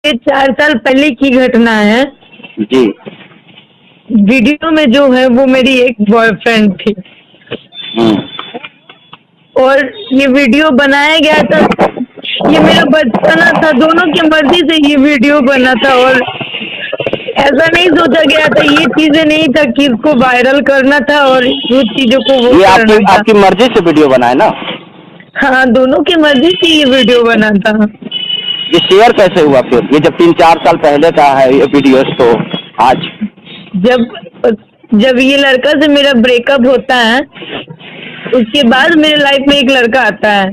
ये 4 साल पहले की घटना है। जी। वीडियो में जो है वो मेरी एक बॉयफ्रेंड थी और ये वीडियो बनाया गया था। ये मेरा बचपना था, दोनों की मर्जी से ये वीडियो बना था और ऐसा नहीं सोचा गया था, ये चीजें नहीं था कि इसको वायरल करना था और वो चीजों को वो ये करना था। आपकी मर्जी से वीडियो बना है ना? हाँ, दोनों की मर्जी से ये वीडियो बना था। ये शेयर कैसे हुआ फिर? ये जब 3-4 साल पहले का है ये वीडियोस, तो आज जब ये लड़का से मेरा ब्रेकअप होता है, उसके बाद मेरे लाइफ में एक लड़का आता है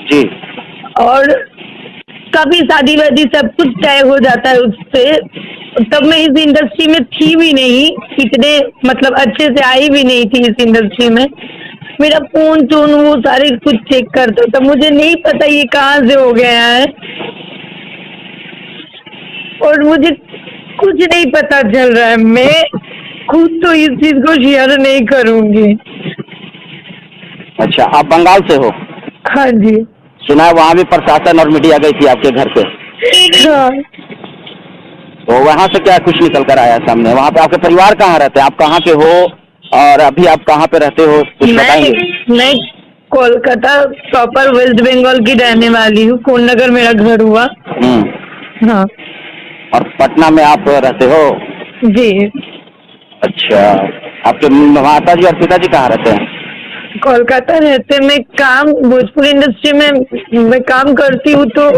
जी। और काफी शादी वादी सब कुछ तय हो जाता है उससे। तब मैं इस इंडस्ट्री में थी भी नहीं, इतने मतलब अच्छे से आई भी नहीं थी इस इंडस्ट्री में। मेरा फोन टोन वो सारे कुछ चेक करता था, मुझे नहीं पता ये कहाँ से हो गया है और मुझे कुछ नहीं पता चल रहा है। मैं खुद तो इस चीज को शेयर नहीं करूंगी। अच्छा, आप बंगाल से हो? हाँ जी। सुना है वहाँ भी प्रशासन और मीडिया गई थी आपके घर पे? हाँ। तो वहाँ से क्या कुछ निकल कर आया सामने? वहाँ पे आपके परिवार कहाँ रहते हैं? आप कहाँ के हो और अभी आप कहाँ पे रहते हो, कुछ बताएंगे? मैं कोलकाता प्रॉपर वेस्ट बंगाल की रहने वाली हूँ। कोन नगर मेरा घर हुआ। हाँ। और पटना में आप रहते हो? जी। अच्छा, आपके माता जी और पिताजी कहाँ रहते हैं? कोलकाता रहते। मैं काम भोजपुरी इंडस्ट्री में मैं काम करती हूँ तो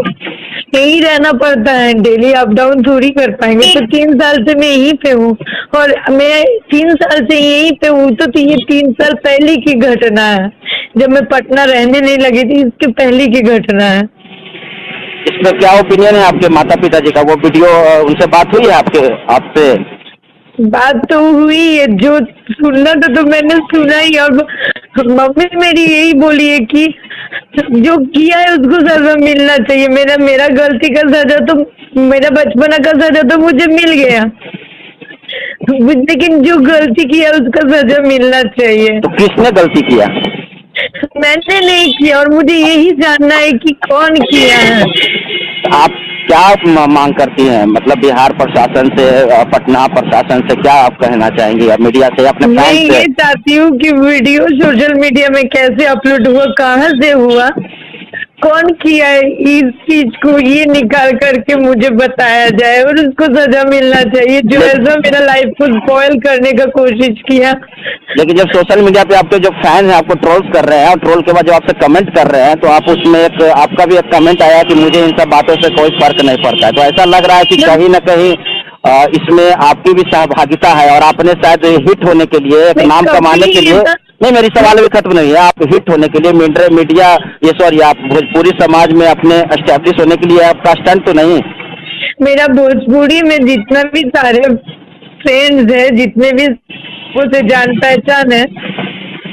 यहीं रहना पड़ता है, डेली अप डाउन थोड़ी कर पाएंगे। तो 3 साल से मैं यहीं पे हूँ और मैं 3 साल से यहीं पे हूँ। तो ये 3 साल पहले की घटना है, जब मैं पटना रहने नहीं लगी थी, इसके पहले की घटना है। इसमें क्या ओपिनियन है आपके माता पिताजी का? वो वीडियो उनसे बात हुई है आपसे? बात तो हुई है, जो सुनना था तो मैंने सुना ही। और मम्मी मेरी यही बोली है कि जो किया है उसको सजा मिलना चाहिए। मेरा गलती का सजा तो, मेरा बचपना का सजा तो मुझे मिल गया, लेकिन जो गलती किया उसका सजा मिलना चाहिए। तो किसने गलती किया? मैंने नहीं किया और मुझे यही जानना है कि कौन किया है। आप क्या मांग करती हैं? मतलब बिहार प्रशासन से, पटना प्रशासन से क्या आप कहना चाहेंगी, या मीडिया से, अपने फैंस से? मैं ये चाहती हूँ कि वीडियो सोशल मीडिया में कैसे अपलोड हुआ, कहाँ से हुआ, कौन किया है इस चीज को, ये निकाल करके मुझे बताया जाए और उसको सजा मिलना चाहिए जो ऐसा मेरा लाइफ को स्पॉइल करने का कोशिश किया। लेकिन जब सोशल मीडिया पे आपके जो फैन हैं आपको ट्रोल्स कर रहे हैं और ट्रोल के बाद जब आपसे कमेंट कर रहे हैं, तो आप उसमें आपका भी एक कमेंट आया कि मुझे इन सब बातों से कोई फर्क नहीं पड़ता है। तो ऐसा लग रहा है कि कहीं न कहीं इसमें आपकी भी सहभागिता है और आपने शायद हिट होने के लिए, एक नाम कमाने के लिए, नहीं मेरी सवाल भी खत्म नहीं है, आप हिट होने के लिए मीडिया आप भोजपुरी समाज में अपने एस्टेब्लिश होने के लिए आपका स्टंट तो नहीं? मेरा भोजपुरी में जितना भी सारे फ्रेंड्स है, जितने भी उसे जान पहचान है,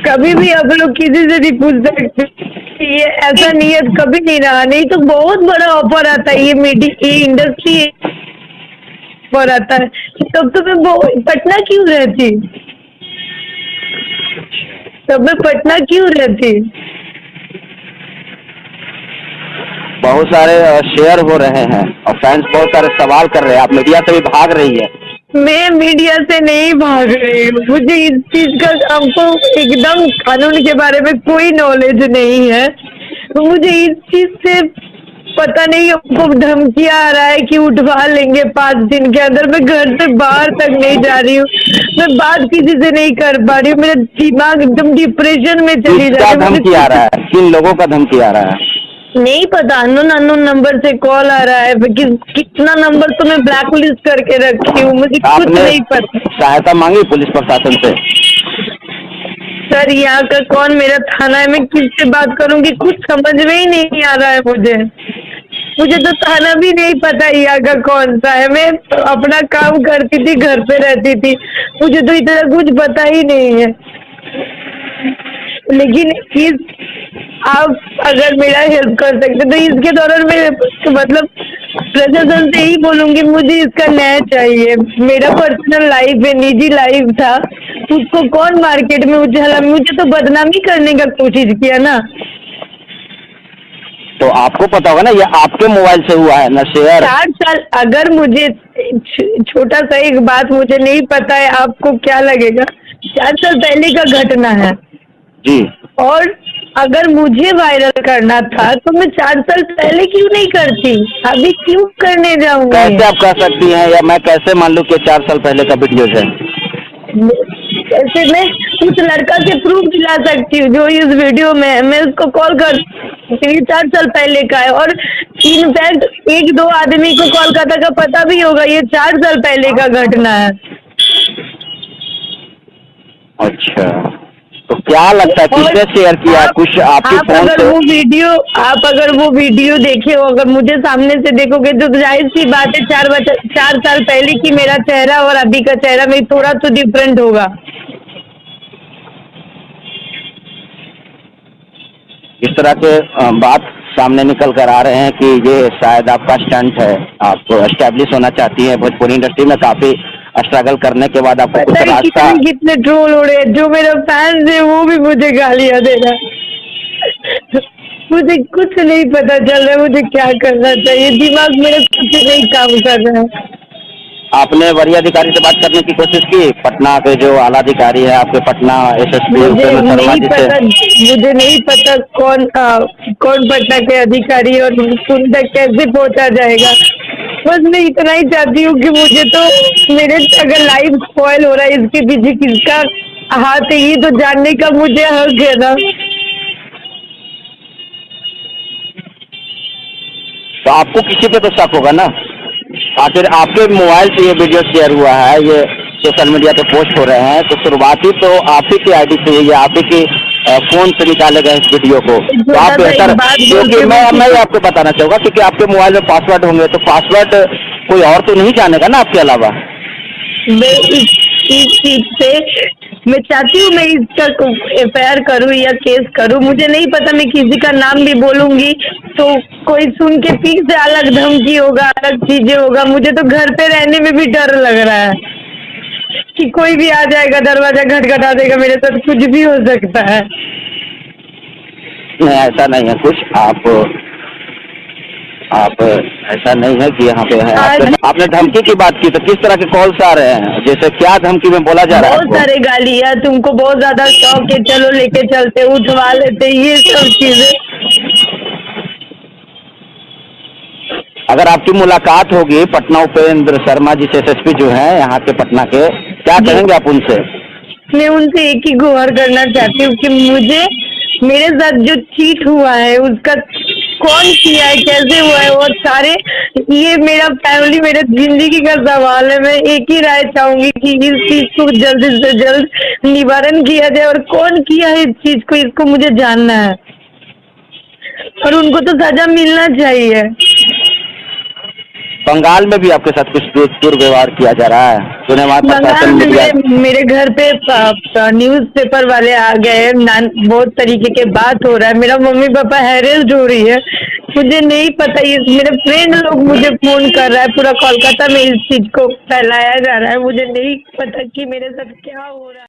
कभी भी आप लोग किसी से भी पूछ सकते, ये ऐसा नियत कभी नहीं रहा। नहीं तो बहुत बड़ा ऑफर आता है, ये इंडस्ट्री पर आता है। तब तो मैं पटना क्यों रहती, तब मैं पटना क्यों रहती। बहुत सारे शेयर हो रहे हैं और फैंस बहुत सारे सवाल कर रहे हैं, आप मीडिया से भी भाग रही है। मैं मीडिया से नहीं भाग रही हूँ, मुझे इस चीज का, हमको एकदम कानून के बारे में कोई नॉलेज नहीं है। तो मुझे इस चीज से पता नहीं, हमको धमकियां आ रहा है कि उठवा लेंगे 5 दिन के अंदर। मैं घर से बाहर तक नहीं जा रही हूँ, मैं बात किसी से नहीं कर पा रही हूँ, मेरा दिमाग एकदम डिप्रेशन में चली जा रही है। धमकी आ रहा है? किन लोगों का धमकी आ रहा है? नहीं पता, अननोन नंबर से कॉल आ रहा है। कितना नंबर तो मैं ब्लैक लिस्ट करके रखी हूँ, मुझे कुछ नहीं पता। सहायता मांगी पुलिस प्रशासन से? सर, यहाँ का कौन मेरा थाना है, मैं किससे बात करूँगी, कुछ समझ में ही नहीं आ रहा है मुझे तो थाना भी नहीं पता यहाँ का कौन सा है। मैं अपना काम करती थी, घर पे रहती थी, मुझे तो इतना कुछ पता ही नहीं है। लेकिन आप अगर मेरा हेल्प कर सकते तो इसके दौरान मैं मतलब प्रशासन से ही बोलूंगी, मुझे इसका न्याय चाहिए। मेरा पर्सनल लाइफ है, निजी लाइफ था, उसको कौन मार्केट में उछाला, मुझे तो बदनामी करने का कोशिश किया ना। तो आपको पता होगा ना, ये आपके मोबाइल से हुआ है ना शेयर। 4 साल, अगर मुझे छोटा सा एक बात मुझे नहीं पता है, आपको क्या लगेगा? 4 साल पहले का घटना है जी। और अगर मुझे वायरल करना था तो मैं 4 साल पहले क्यों नहीं करती, अभी क्यों करने जाऊंगी? कैसे आप कह सकती हैं, या मैं कैसे मान लूँ कि 4 साल पहले का वीडियोज है? कैसे मैं उस लड़का से प्रूफ दिला सकती हूँ जो इस वीडियो में है, मैं उसको कॉल कर 4 साल पहले का है, और इनफैक्ट 1-2 आदमी को कोलकाता का पता भी होगा ये 4 साल पहले का घटना है। अच्छा, तो क्या लगता है किसने शेयर किया? कुछ आपके आप फोन अगर से? आप अगर वो वीडियो देखे हो, अगर मुझे सामने से देखोगे तो जाहिर सी बात है 4 साल पहले की मेरा चेहरा और अभी का चेहरा में थोड़ा तो डिफरेंट होगा। इस तरह के बात सामने निकल कर आ रहे हैं कि ये शायद आपका स्टंट है, आप एस्टेब्लिश होना चाहती हैं भोजपुरी इंडस्ट्री में, काफी स्ट्रगल करने के बाद आपको कुछ पता है रास्ता। कितने ट्रोल हो रहे हैं, जो मेरा फैंस है वो भी मुझे गालियां दे रहा है। मुझे कुछ नहीं पता चल रहा है मुझे क्या करना चाहिए, दिमाग मेरा कुछ नहीं काम कर रहा है। आपने वरीय अधिकारी से बात करने की कोशिश की? पटना के जो आला अधिकारी है आपके, पटना एसएसपी उपेंद्र शर्मा जी से? मुझे नहीं पता कौन पटना के अधिकारी और उन तक कैसे पहुंचा जाएगा। बस मैं इतना ही चाहती हूँ कि मुझे तो मेरे अगर लाइफ स्पॉइल हो रहा है इसके पीछे किसका हाथ है ये तो जानने का मुझे हक है ना। तो आपको किसी पे तो शक होगा ना, आखिर आपके मोबाइल से ये वीडियो शेयर हुआ है, ये सोशल मीडिया पे पोस्ट हो रहे हैं, तो शुरुआती तो आप ही की आईडी से, ये आप ही की फोन से निकाले गए इस वीडियो को। तो आप बेहतर, क्योंकि मैं आपको बताना चाहूँगा, क्योंकि आपके मोबाइल में पासवर्ड होंगे, तो पासवर्ड कोई और तो नहीं जानेगा ना आपके अलावा। मैं इस चीज से मैं चाहती हूँ मैं इसका FIR करूँ या केस करूँ, मुझे नहीं पता, मैं किसी का नाम भी बोलूंगी तो कोई सुन के पीछे अलग धमकी होगा, अलग चीजें होगा। मुझे तो घर पे रहने में भी डर लग रहा है कि कोई भी आ जाएगा, दरवाजा खटखटा देगा, मेरे साथ कुछ भी हो सकता है। नहीं, ऐसा नहीं है कुछ, आप ऐसा नहीं है कि यहाँ पे है। आपने धमकी की बात की, तो किस तरह के कॉल्स आ रहे हैं, जैसे क्या धमकी में बोला जा रहा है? बहुत सारे गालियाँ, तुमको बहुत ज्यादा शौक है, चलो लेके चलते, उठवा लेते, ये सब चीजें। अगर आपकी मुलाकात होगी पटना उपेंद्र शर्मा जी से, एसएसपी जो हैं यहाँ के पटना के, क्या कहेंगे आप उनसे? मैं उनसे एक ही गुहार करना चाहती हूँ कि मुझे मेरे साथ जो चीट हुआ है उसका कौन किया है, कैसे हुआ है, और सारे ये मेरा फैमिली, मेरे जिंदगी का सवाल है। मैं एक ही राय चाहूंगी कि इस चीज को जल्द से जल्द निवारण किया जाए, और कौन किया है इस चीज को, इसको मुझे जानना है और उनको तो सजा मिलना चाहिए। बंगाल में भी आपके साथ कुछ दुर्व्यवहार किया जा रहा है, सुने वहाँ प्रशासन मीडिया। मेरे घर पे न्यूज पेपर वाले आ गए, बहुत तरीके के बात हो रहा है, मेरा मम्मी पापा हैरेस्ड हो रही है, मुझे नहीं पता, ये मेरे फ्रेंड लोग मुझे फोन कर रहा है, पूरा कोलकाता में इस चीज को फैलाया जा रहा है, मुझे नहीं पता कि मेरे साथ क्या हो रहा है।